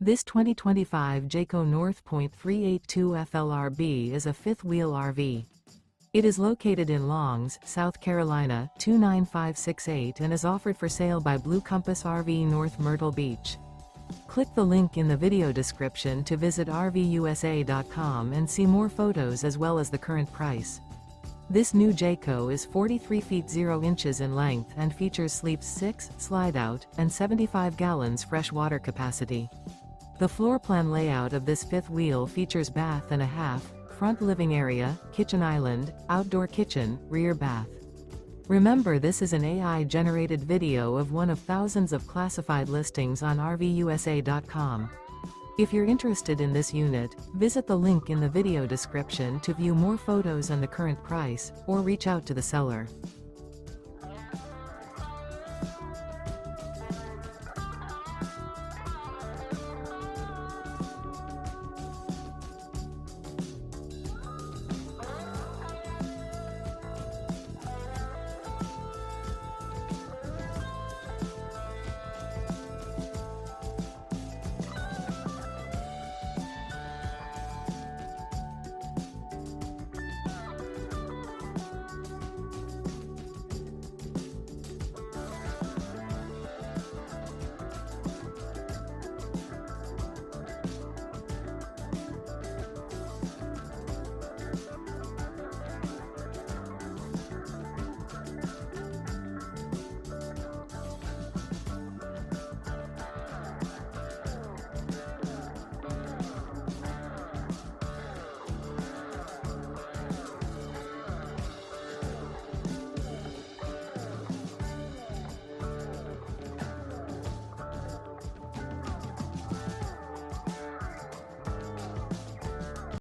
This 2025 Jayco North Point 382 FLRB is a fifth-wheel RV. It is located in Longs, South Carolina, 29568 and is offered for sale by Blue Compass RV North Myrtle Beach. Click the link in the video description to visit RVUSA.com and see more photos as well as the current price. This new Jayco is 43 feet 0 inches in length and features sleeps 6, slide-out, and 75 gallons fresh water capacity. The floor plan layout of this fifth wheel features bath and a half, front living area, kitchen island, outdoor kitchen, rear bath. Remember, this is an AI-generated video of one of thousands of classified listings on RVUSA.com. If you're interested in this unit, visit the link in the video description to view more photos and the current price, or reach out to the seller.